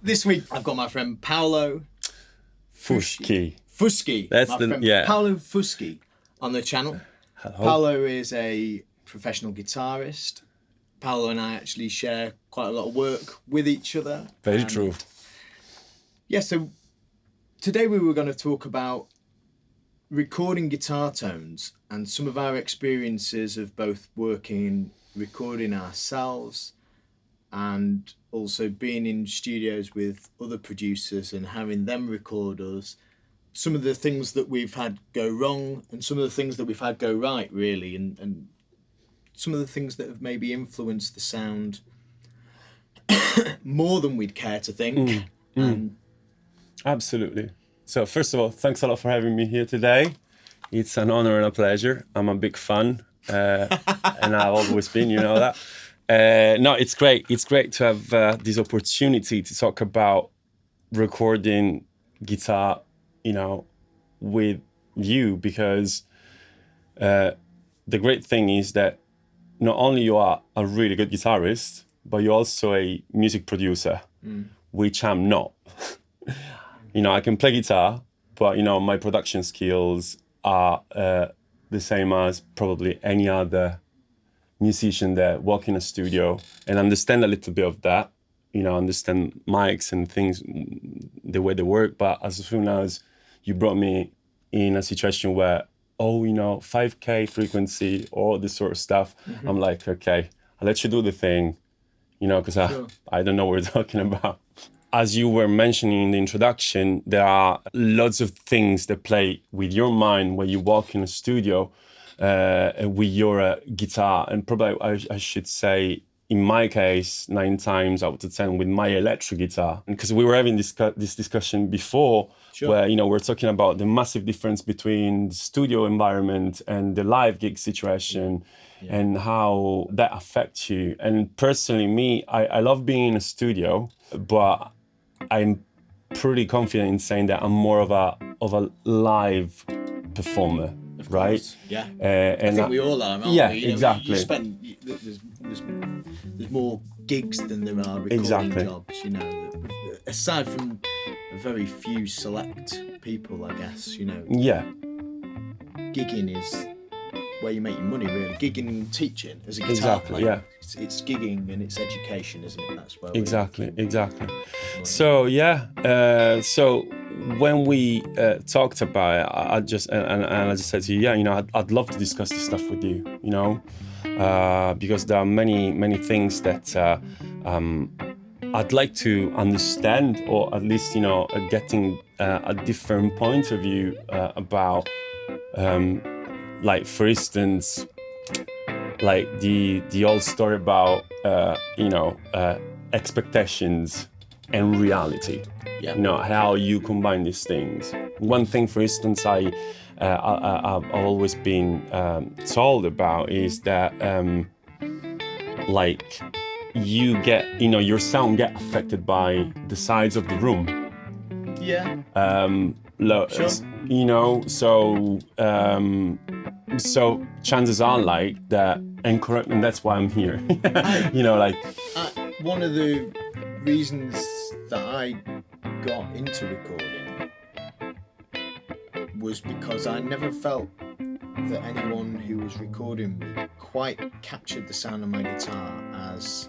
This week I've got my friend Paolo Fuschi. That's my friend Paolo Fuschi on the channel. Hello. Paolo is a professional guitarist. Paolo and I actually share quite a lot of work with each other. Very true. Yeah, so today we were going to talk about recording guitar tones and some of our experiences of both recording ourselves and also being in studios with other producers and having them record us. Some of the things that we've had go wrong and some of the things that we've had go right, really, and some of the things that have maybe influenced the sound more than we'd care to think. Absolutely. So first of all, thanks a lot for having me here today. It's an honor and a pleasure. I'm a big fan, and I've always been, you know that. No, it's great. It's great to have this opportunity to talk about recording guitar, with you, because the great thing is that not only you are a really good guitarist, but you're also a music producer, which I'm not. I can play guitar, but my production skills are the same as probably any other musician that walk in a studio and understand a little bit of that, understand mics and things, the way they work. But as soon as you brought me in a situation where, 5K frequency, all this sort of stuff, I'm like, okay, I'll let you do the thing, because I don't know what we're talking about. As you were mentioning in the introduction, there are lots of things that play with your mind when you walk in a studio with your guitar. And probably I should say, in my case, 9 times out of 10 with my electric guitar. Because we were having this discussion before, where, we're talking about the massive difference between the studio environment and the live gig situation. And how that affects you. And personally, me, I love being in a studio, but I'm pretty confident in saying that I'm more of a live performer, right? Yeah. And I think we all are, aren't we? Exactly. There's more gigs than there are recording jobs, aside from a very few select people, I guess, Yeah. Gigging is where you make your money, really. Gigging and teaching as a guitar player. Yeah. It's gigging and it's education, isn't it? That's where Exactly. So so when we talked about it, I just said to you, I'd love to discuss this stuff with you, because there are many things that I'd like to understand, or at least getting a different point of view about. Like, for instance, like the old story about expectations and reality. How you combine these things. One thing, for instance, I've always been told about is that like you get your sound get affected by the size of the room. Yeah. So chances are like that, and correct, and that's why I'm here. One of the reasons that I got into recording was because I never felt that anyone who was recording me quite captured the sound of my guitar as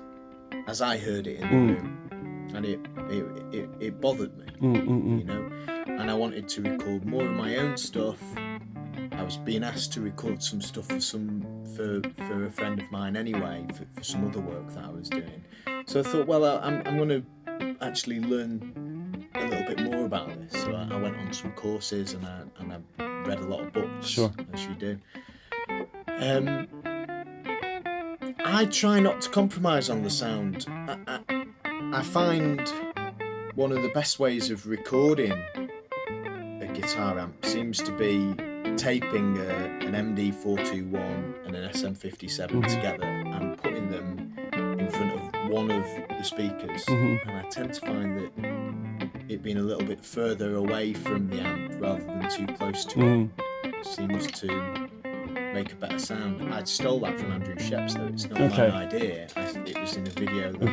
I heard it in the room, and it bothered me, and I wanted to record more of my own stuff. I was being asked to record some stuff for a friend of mine anyway, for some other work that I was doing. So I thought, well, I'm going to actually learn a little bit more about this. So I went on some courses and I read a lot of books, Sure. as you do. I try not to compromise on the sound. I find one of the best ways of recording a guitar amp seems to be taping an MD421 and an SM57 together and putting them in front of one of the speakers. And I tend to find that it being a little bit further away from the amp rather than too close to it seems to make a better sound. I stole that from Andrew Sheps, though. It's not my idea. It was in a video that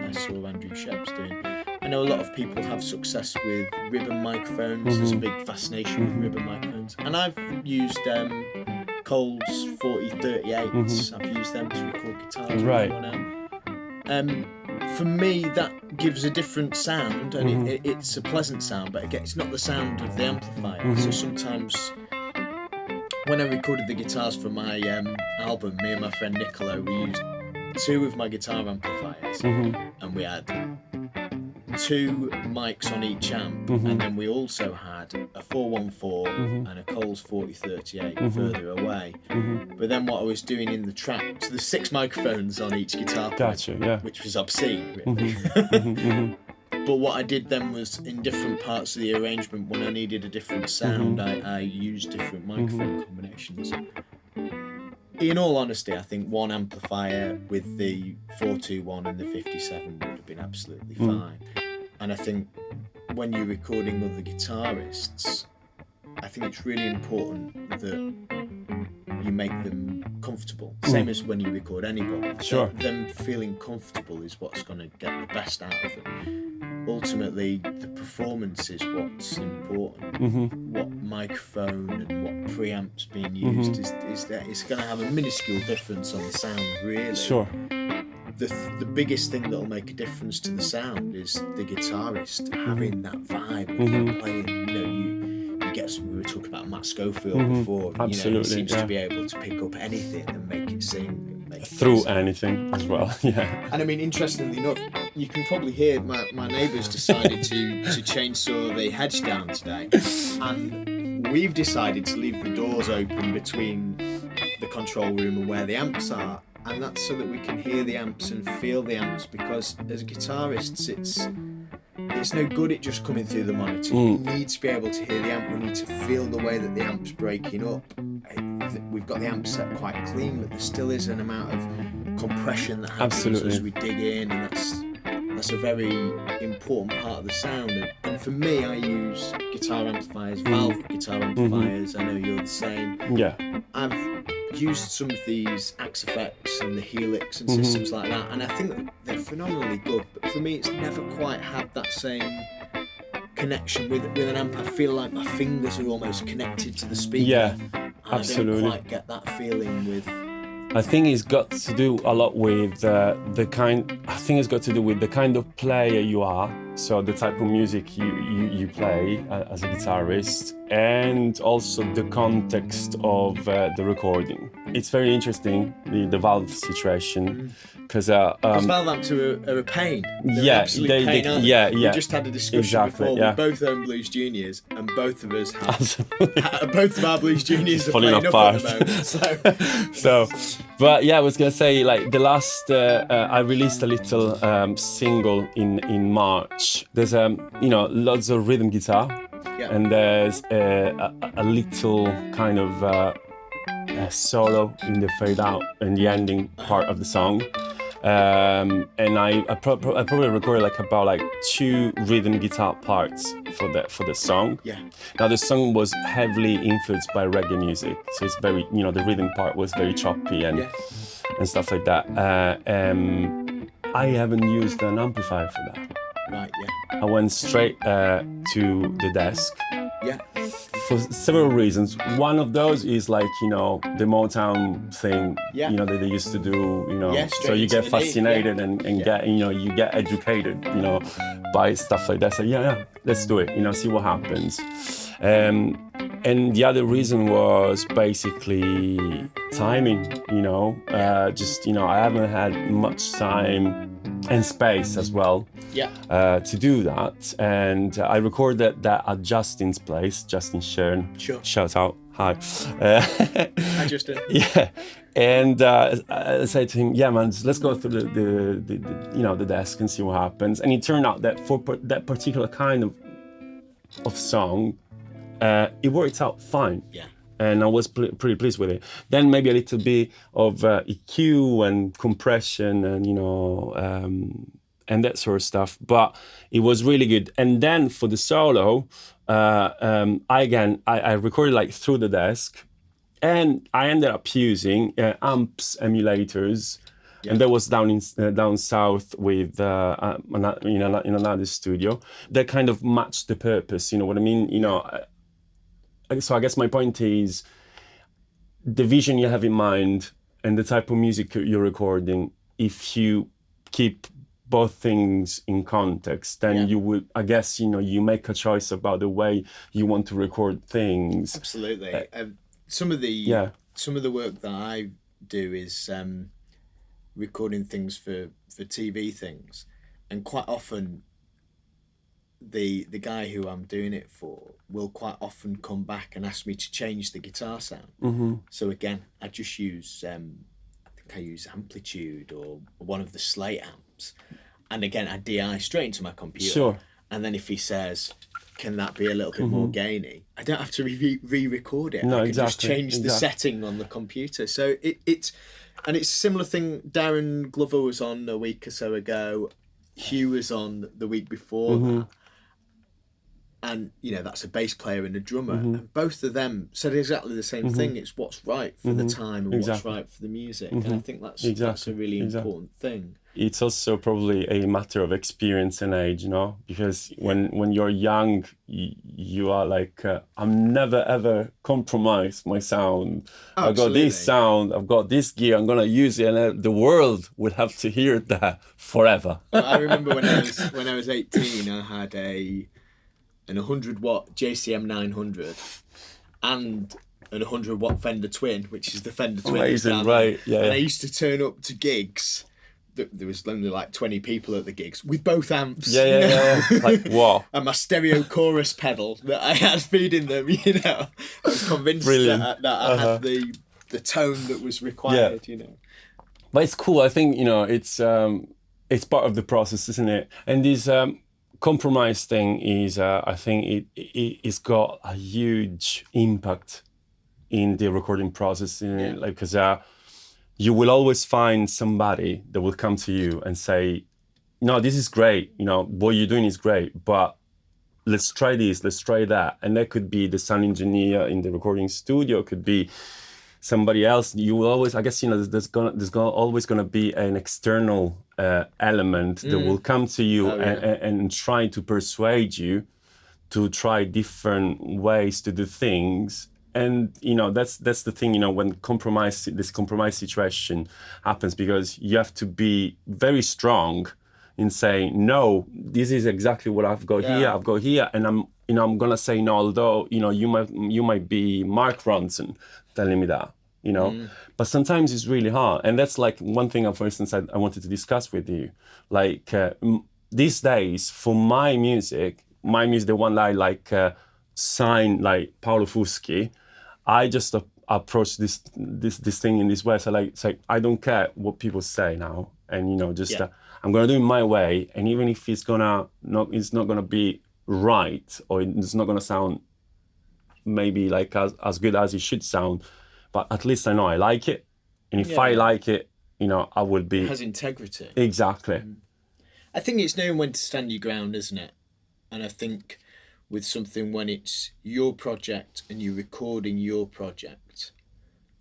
I saw Andrew Sheps doing. I know a lot of people have success with ribbon microphones. There's a big fascination with ribbon microphones, and I've used Cole's 4038s. I've used them to record guitars. Right. For me, that gives a different sound, and it's a pleasant sound, but again, it's not the sound of the amplifier. So sometimes, when I recorded the guitars for my album, me and my friend Niccolo, we used 2 of my guitar amplifiers, and we had 2 mics on each amp, and then we also had a 414 and a Cole's 4038 further away. But then what I was doing in the track, so there's 6 microphones on each guitar point, Gotcha, yeah. which was obscene, really. But what I did then was, in different parts of the arrangement, when I needed a different sound, I used different microphone combinations. In all honesty, I think one amplifier with the 421 and the 57 would have been absolutely fine. And I think when you're recording other guitarists, I think it's really important that you make them comfortable. Same as when you record anybody. Sure. Them feeling comfortable is what's going to get the best out of them. Ultimately, the performance is what's important. What microphone and what preamps being used is that it's going to have a minuscule difference on the sound, really. Sure. The biggest thing that'll make a difference to the sound is the guitarist having that vibe of playing. You know, you get. We were talking about Matt Schofield before. Absolutely, you know, he seems to be able to pick up anything and make it sing. Through anything as well, yeah. And I mean, interestingly enough, you can probably hear my neighbours decided to chainsaw the hedge down today, and we've decided to leave the doors open between the control room and where the amps are, and that's so that we can hear the amps and feel the amps, because as guitarists it's no good it just coming through the monitor. You need to be able to hear the amp. We need to feel the way that the amp's breaking up. We've got the amp set quite clean, but there still is an amount of compression that happens as we dig in, and that's a very important part of the sound. And for me, I use guitar amplifiers, valve guitar amplifiers. I know you're the same. Yeah. I've used some of these Axe Effects and the Helix and systems like that, and I think that they're phenomenally good, but for me it's never quite had that same connection with an amp. I feel like my fingers are almost connected to the speaker. Yeah, absolutely. I don't quite get that feeling with... I think it's got to do a lot with the kind of player you are, so the type of music you play as a guitarist, and also the context of the recording. It's very interesting, the valve situation, because valve amps are a pain. They're pain, We just had a discussion before. We both own Blues Juniors, and both of us have both of our Blues Juniors are playing up at the moment. So, but yeah, I was gonna say, like, the last I released a little single in March. There's lots of rhythm guitar, and there's a little kind of a solo in the fade out and the ending part of the song. And I probably recorded about 2 rhythm guitar parts for the song. Yeah. Now the song was heavily influenced by reggae music, so it's very, the rhythm part was very choppy and stuff like that. I haven't used an amplifier for that. Right. Yeah. I went straight to the desk. Yeah. For several reasons. One of those is the Motown thing, that they used to do, so you get fascinated and get, you get educated, by stuff like that. So let's do it, see what happens. And the other reason was basically timing, I haven't had much time and space as well to do that, and I recorded that at Justin's place, Justin Shern. Sure. Shout out, hi. Hi, Justin. Yeah, and I said to him, man, let's go through the desk and see what happens. And it turned out that for that particular kind of song, it worked out fine. Yeah. And I was pretty pleased with it. Then maybe a little bit of EQ and compression and that sort of stuff. But it was really good. And then for the solo, I recorded through the desk, and I ended up using amps emulators And that was down south with in another studio. That kind of matched the purpose. You know what I mean? So I guess my point is the vision you have in mind and the type of music you're recording. If you keep both things in context, then you would, I guess, you make a choice about the way you want to record things. Absolutely. Some of the work that I do is recording things for TV things, and quite often the guy who I'm doing it for will quite often come back and ask me to change the guitar sound. Mm-hmm. So again, I just use I use Amplitude or one of the Slate amps, and again I DI straight into my computer. Sure. And then if he says, can that be a little bit more gainy, I don't have to re-record it. No, I can just change the setting on the computer. So it's a similar thing. Darren Glover was on a week or so ago. Hugh was on the week before that. And, that's a bass player and a drummer. And both of them said exactly the same thing. It's what's right for the time and what's right for the music. And I think that's a really important thing. It's also probably a matter of experience and age, because when you're young, you are like, I'm never ever compromise my sound. Oh, I've got this sound, I've got this gear, I'm gonna use it, and the world will have to hear that forever. Well, I remember when I was 18, I had an 100-watt JCM 900 and an 100-watt Fender Twin, which is the Fender Twin. Amazing, right? Yeah. And I used to turn up to gigs. There was only like 20 people at the gigs with both amps. Yeah. Like, wow. And my stereo chorus pedal that I had feeding them, I was convinced that I had the tone that was required, But it's cool. I think, it's part of the process, isn't it? And this compromise thing is, I think it's got a huge impact in the recording process, because you will always find somebody that will come to you and say, no, this is great, what you're doing is great, but let's try this, let's try that. And that could be the sound engineer in the recording studio, could be somebody else. You will always, I guess, there's always gonna be an external element that will come to you and try to persuade you to try different ways to do things. And that's the thing, when this compromise situation happens, because you have to be very strong in saying, no, this is exactly what I've got here, and I'm gonna say no, although you might be Mark Ronson telling me that, but sometimes it's really hard. And that's like one thing, for instance, I wanted to discuss with you, like these days for my music, the one that I like sign, like Paolo Fuschi, I just approach this thing in this way. So I don't care what people say now, and I'm gonna do it my way. And even if it's not gonna be right, or it's not gonna sound maybe like as good as it should sound, but at least I know I like it. And if I like it, I will be. It has integrity. Exactly. I think it's knowing when to stand your ground, isn't it? And I think with something, when it's your project and you're recording your project,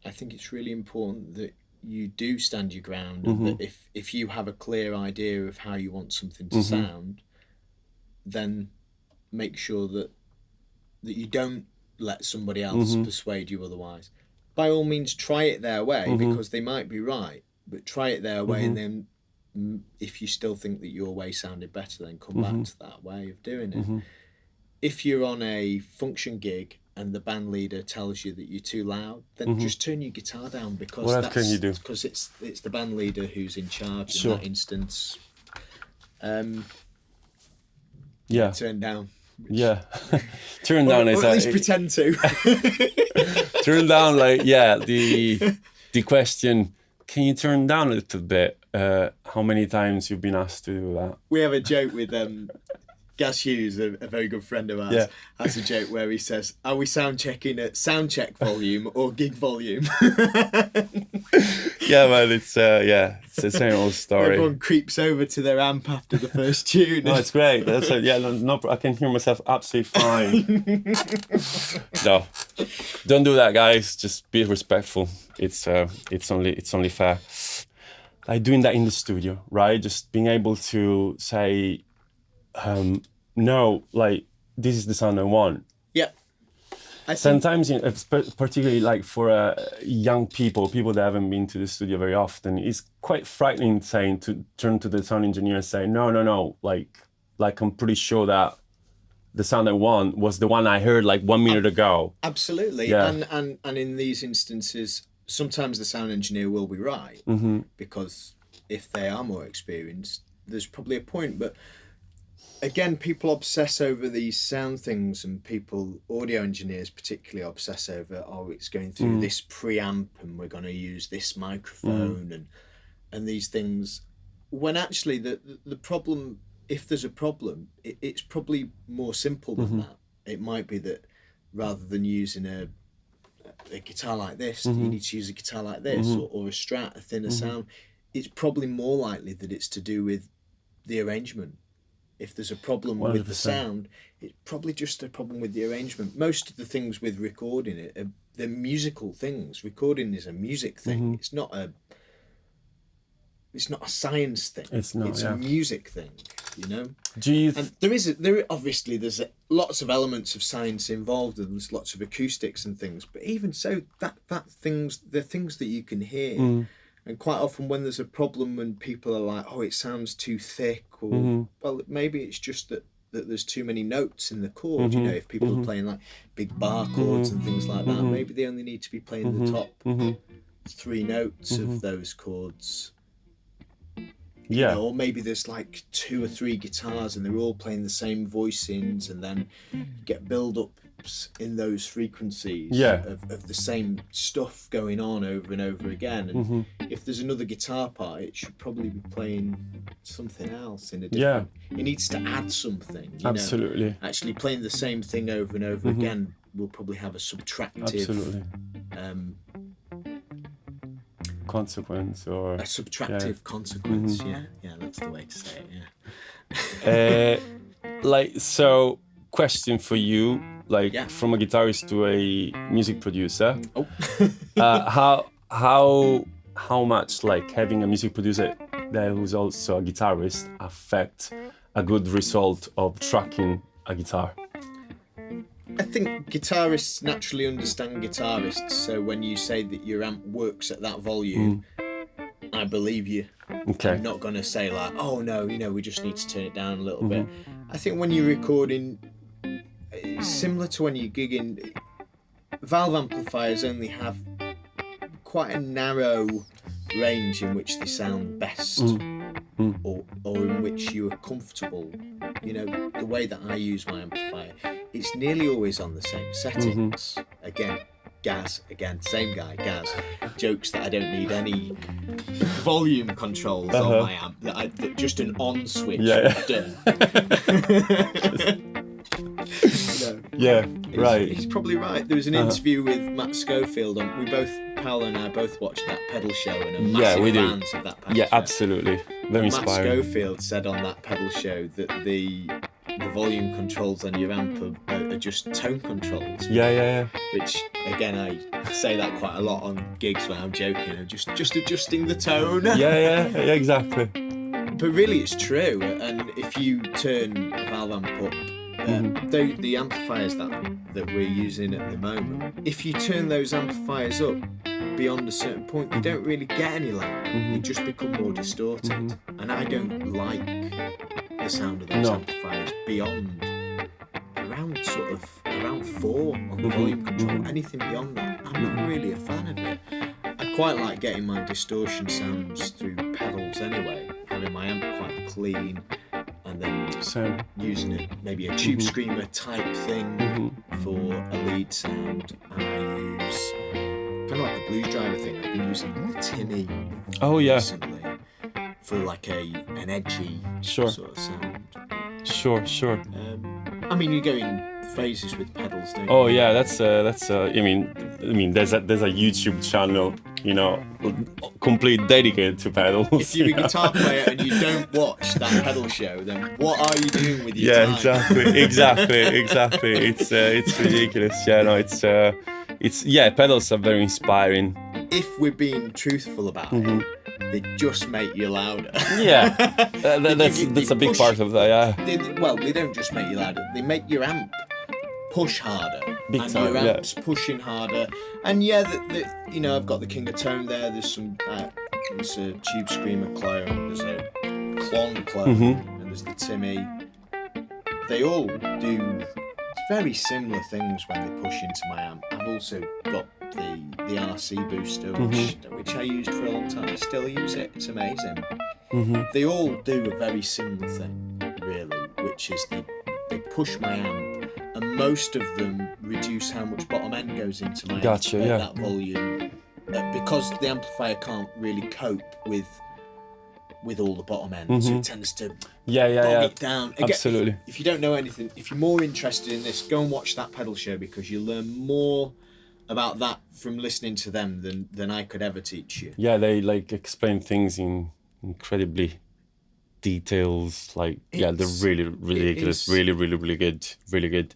I think it's really important that you do stand your ground, and that if you have a clear idea of how you want something to sound, then make sure that you don't let somebody else persuade you otherwise. By all means, try it their way, because they might be right, but try it their way, and then if you still think that your way sounded better, then come back to that way of doing it. If you're on a function gig and the band leader tells you that you're too loud, then just turn your guitar down, because what else can you do? Because it's the band leader who's in charge in that instance. Turn down. Yeah, turn down is or at least pretend to. Turn down, the question. Can you turn down a little bit? How many times you've been asked to do that? We have a joke with Gaz Hughes, a very good friend of ours, has a joke where he says, are we sound checking at sound check volume or gig volume? Yeah, man, it's the same old story. Everyone creeps over to their amp after the first tune. No, it's great. I can hear myself absolutely fine. No, don't do that, guys. Just be respectful. It's only fair. like doing that in the studio, right? Just being able to say, no, like this is the sound I want. Yeah. Sometimes, you know, particularly like for young people that haven't been to the studio very often, it's quite frightening saying to turn to the sound engineer and say, no, like I'm pretty sure that the sound I want was the one I heard like 1 minute ago. Absolutely. Yeah. And in these instances, sometimes the sound engineer will be right, because if they are more experienced, there's probably a point. But again, people obsess over these sound things, and audio engineers particularly obsess over, it's going through this preamp and we're going to use this microphone and these things, when actually the problem, if there's a problem, it's probably more simple than that. It might be that rather than using a guitar like this, you need to use a guitar like this, or a Strat, a thinner sound. It's probably more likely that it's to do with the arrangement. If there's a problem 100%. With the sound, it's probably just a problem with the arrangement. Most of the things with recording they're musical things. Recording is a music thing. It's not a science thing. It's a music thing, you know. And there's lots of elements of science involved, and there's lots of acoustics and things. But even so, they're things that you can hear. And quite often when there's a problem and people are like, it sounds too thick, or well, maybe it's just that there's too many notes in the chord. You know, if people are playing like big bar chords and things like that, maybe they only need to be playing the top 3 notes of those chords. Yeah. You know, or maybe there's like 2 or 3 guitars and they're all playing the same voicings, and then get build-ups in those frequencies of the same stuff going on over and over again. And if there's another guitar part, it should probably be playing something else in a different... It needs to add something. Absolutely. Actually playing the same thing over and over again will probably have a subtractive... consequence, or a subtractive consequence. Yeah, that's the way to say it. Like, so question for you, like from a guitarist to a music producer, how much like having a music producer that who's also a guitarist affect a good result of tracking a guitar? I think guitarists naturally understand guitarists, so when you say that your amp works at that volume, I believe you. Okay. I'm not going to say like, no, we just need to turn it down a little bit. I think when you're recording, it's similar to when you're gigging, valve amplifiers only have quite a narrow range in which they sound best, or in which you are comfortable. You know, the way that I use my amplifier, it's nearly always on the same settings. Again, same guy, Gaz, jokes that I don't need any volume controls on my amp, that just an on switch. He's probably right. There was an interview with Matt Schofield on. Paolo and I both watched that pedal show and are massive fans of that pedal show. Absolutely. Very inspiring. Matt Schofield said on that pedal show that the volume controls on your amp are just tone controls. Which, again, I say that quite a lot on gigs when I'm joking. I'm just adjusting the tone. Exactly. But really, it's true. And if you turn a valve amp up, the amplifiers that we're using at the moment, if you turn those amplifiers up beyond a certain point, they don't really get any louder. They just become more distorted. And I don't like the sound of those amplifiers beyond around 4 on the volume control. Anything beyond that, I'm not really a fan of it. I quite like getting my distortion sounds through pedals anyway, having my amp quite clean, and then using maybe a tube screamer type thing for a lead sound. And I use kind of like a blues driver thing. I've been using the Timmy recently for like an edgy sort of sound. Sure. I mean, you go in phases with pedals, don't you? Oh yeah, that's I mean, there's a YouTube channel, you know, complete dedicated to pedals. If you're a guitar player and you don't watch that pedal show, then what are you doing with your time? Exactly. It's ridiculous. Pedals are very inspiring. If we're being truthful about it, they just make you louder. Yeah, They that's give you- a they big push- part of that. Yeah, they don't just make you louder. They make your amp push harder. Big and time, your yeah. amp's pushing harder. And yeah, you know, I've got the King of Tone there. There's some there's a Tube Screamer clone. There's a Klon clone, and there's the Timmy. They all do very similar things when they push into my amp. I've also got the RC booster, which I used for a long time. I still use it. It's amazing. They all do a very similar thing, really, which is they push my amp, and most of them reduce how much bottom end goes into my Gotcha, amp at yeah. that volume, because the amplifier can't really cope with all the bottom end, so it tends to bog it down. Again, Absolutely. If you don't know anything, if you're more interested in this, go and watch that pedal show, because you'll learn more about that from listening to them than I could ever teach you. Yeah, they like explain things in incredibly details. Like, they're really ridiculous, really good.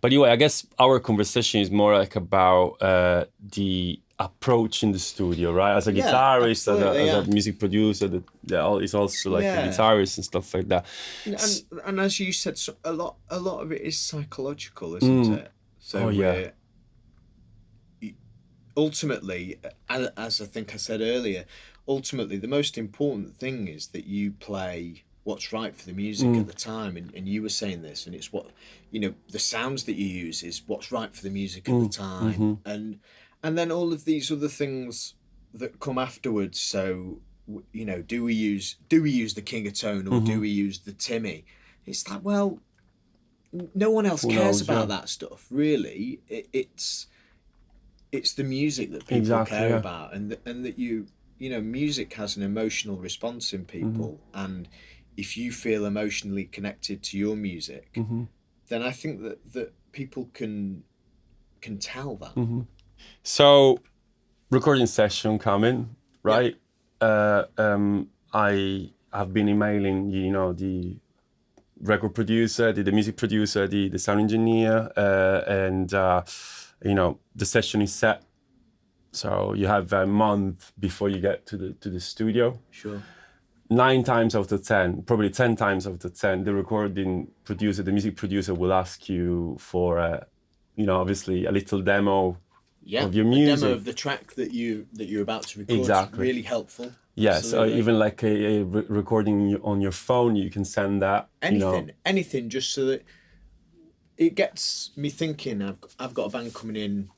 But anyway, I guess our conversation is more like about the approach in the studio, right? As a guitarist, as a music producer, that is also like a guitarist and stuff like that. And as you said, so a lot of it is psychological, isn't it? So ultimately, as I think I said earlier, ultimately the most important thing is that you play what's right for the music at the time, and you were saying this, and it's what, you know, the sounds that you use is what's right for the music at the time, and then all of these other things that come afterwards. So, you know, do we use the King of Tone, or do we use the Timmy? It's like, well, no one else cares about that stuff, really. It's the music that people care about, and that you know, music has an emotional response in people, and if you feel emotionally connected to your music, then I think that people can tell that. So, recording session coming, right? I have been emailing, you know, the record producer, the music producer, the sound engineer, and you know, the session is set. So you have a month before you get to the studio. Sure. 9 times out of 10, probably 10 times out of 10, the recording producer, the music producer will ask you for, you know, obviously a little demo of your music. A demo of the track that you're about to record. Exactly. Really helpful. Yeah, Absolutely. so even like a recording on your phone, you can send that. Anything, just so that it gets me thinking. I've got a band coming in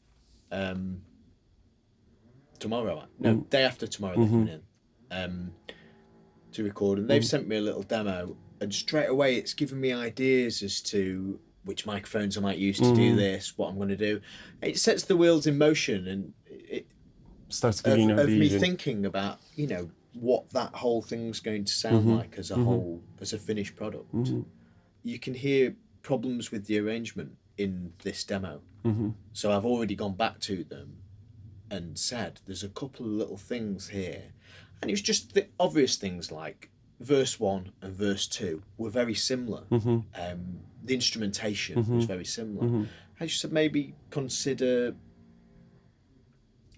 tomorrow. No, day after tomorrow they're coming in to record, and they've sent me a little demo, and straight away it's given me ideas as to which microphones I might use to do this, what I'm going to do. It sets the wheels in motion, and it starts giving of me thinking about, you know, what that whole thing's going to sound like as a whole, as a finished product. You can hear problems with the arrangement in this demo. So I've already gone back to them and said, there's a couple of little things here. And it was just the obvious things, like verse 1 and verse 2 were very similar. The instrumentation was very similar. I just said, maybe consider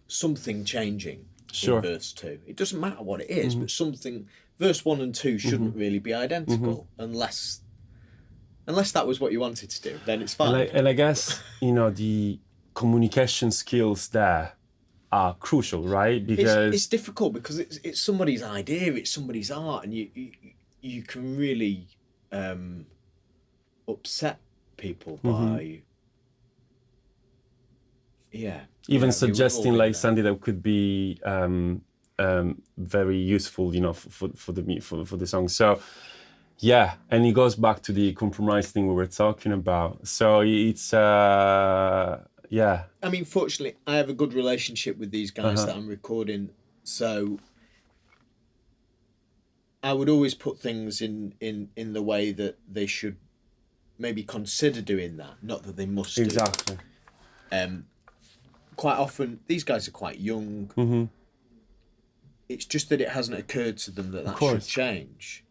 something changing in verse 2. It doesn't matter what it is, but something. Verse 1 and 2 shouldn't really be identical, unless that was what you wanted to do. Then it's fine. And I guess, you know, the communication skills there are crucial, right? Because it's difficult, because it's somebody's idea, it's somebody's art, and you can really upset people by even suggesting like something that could be very useful, you know, for the song. So yeah, and it goes back to the compromise thing we were talking about. So it's I mean, fortunately, I have a good relationship with these guys that I'm recording, so I would always put things in the way that they should maybe consider doing that, not that they must do. Exactly. Quite often, these guys are quite young. It's just that it hasn't occurred to them that should change.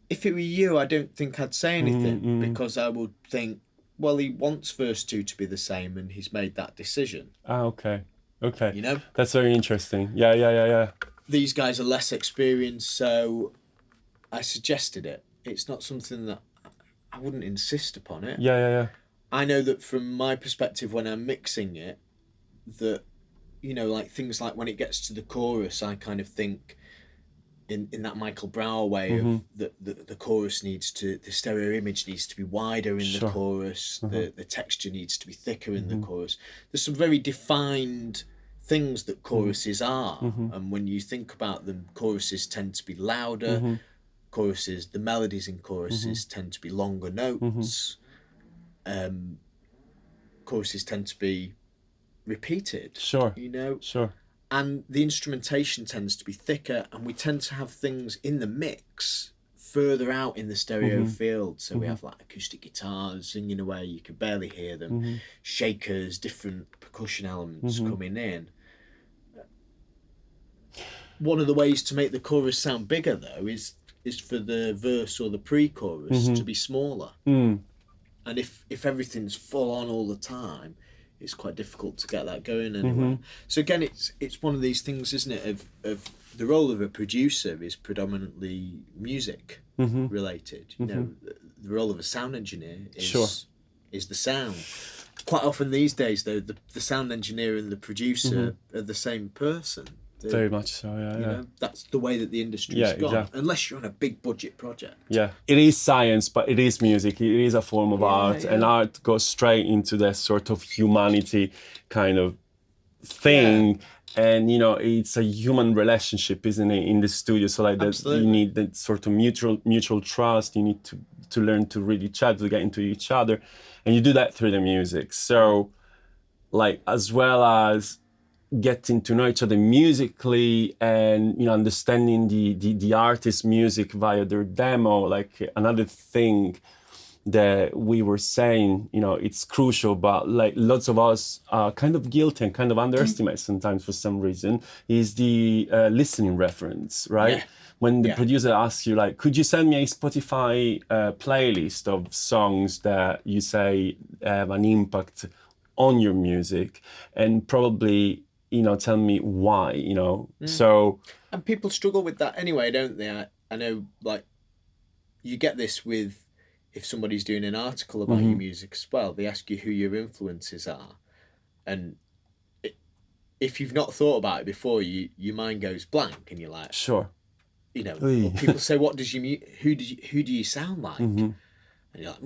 If it were you, I don't think I'd say anything, because I would think, well, he wants verse 2 to be the same, and he's made that decision. Okay. You know? That's very interesting. Yeah. these guys are less experienced, so I suggested it. It's not something that I wouldn't insist upon it. Yeah. I know that from my perspective, when I'm mixing it, that, you know, like things like when it gets to the chorus, I kind of think in that Michael Brower way of the chorus needs to, the stereo image needs to be wider in the chorus, the texture needs to be thicker in the chorus. There's some very defined things that choruses are, and when you think about them, choruses tend to be louder. Choruses, the melodies in choruses tend to be longer notes. Choruses tend to be repeated. Sure. You know. Sure. And the instrumentation tends to be thicker, and we tend to have things in the mix further out in the stereo field. So we have like acoustic guitars singing away, you can barely hear them, shakers, different percussion elements coming in. One of the ways to make the chorus sound bigger, though, is for the verse or the pre-chorus to be smaller. And if everything's full on all the time, it's quite difficult to get that going anywhere. So again, it's one of these things, isn't it, of the role of a producer is predominantly music related. You know, the role of a sound engineer is the sound. Quite often these days, though, the sound engineer and the producer are the same person. Very much so, yeah. You know, that's the way that the industry's gone. Exactly. Unless you're on a big budget project. Yeah, it is science, but it is music. It is a form of art, and art goes straight into that sort of humanity kind of thing. And you know, it's a human relationship, isn't it, in the studio? So like that, you need that sort of mutual trust. You need to learn to read each other, to get into each other, and you do that through the music. So, like, as well as getting to know each other musically, and you know, understanding the artist's music via their demo. Like another thing that we were saying, you know, it's crucial, but like lots of us are kind of guilty and kind of underestimate sometimes for some reason, is the listening reference, right? When the producer asks you, like, could you send me a Spotify playlist of songs that you say have an impact on your music, and probably, you know, tell me why, you know. So, and people struggle with that anyway, don't they? I know, like, you get this with, if somebody's doing an article about your music as well, they ask you who your influences are, and if you've not thought about it before, your mind goes blank, and you're like, you know, people say, what does who do you sound like? And you're like,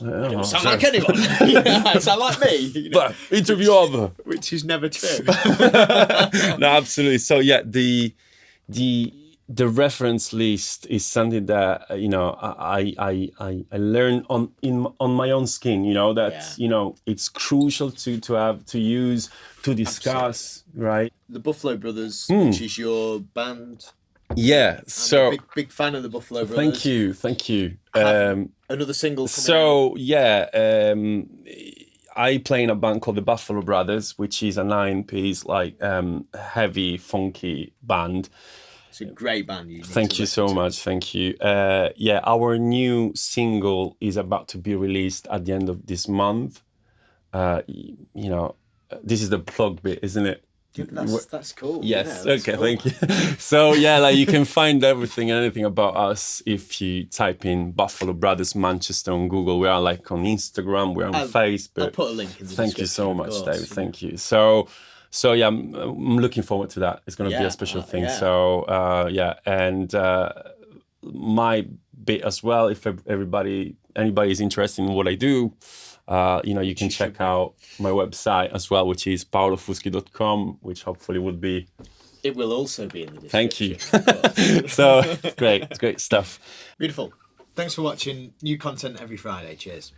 I don't sound like anyone. I sound like me. You know? Interview over. Which is never true. No, absolutely. So yeah, the reference list is something that, you know, I learned on my own skin. You know, that you know, it's crucial to have to use, to discuss. Absolutely. Right. The Buffalo Brothers, which is your band. Yeah, so I'm a big fan of the Buffalo Brothers. Thank you. Another single coming so out. Yeah, I play in a band called the Buffalo Brothers, which is a 9-piece, like, heavy, funky band. It's a great band. Thank you so much. Thank you. Yeah, our new single is about to be released at the end of this month. You know, this is the plug bit, isn't it? That's cool. Yes. Yeah, okay. cool. Thank you. So yeah, like you can find everything and anything about us if you type in Buffalo Brothers Manchester on Google. We are like on Instagram. We're on Facebook. I'll put a link in the description. Thank you so much, David. Thank you. So yeah, I'm looking forward to that. It's going to be a special thing. Yeah. So yeah, and my bit as well. If anybody is interested in what I do. You know, you can check out my website as well, which is paolofuschi.com, which hopefully would be... It will also be in the Thank description. you. So, it's great stuff. Beautiful. Thanks for watching. New content every Friday. Cheers.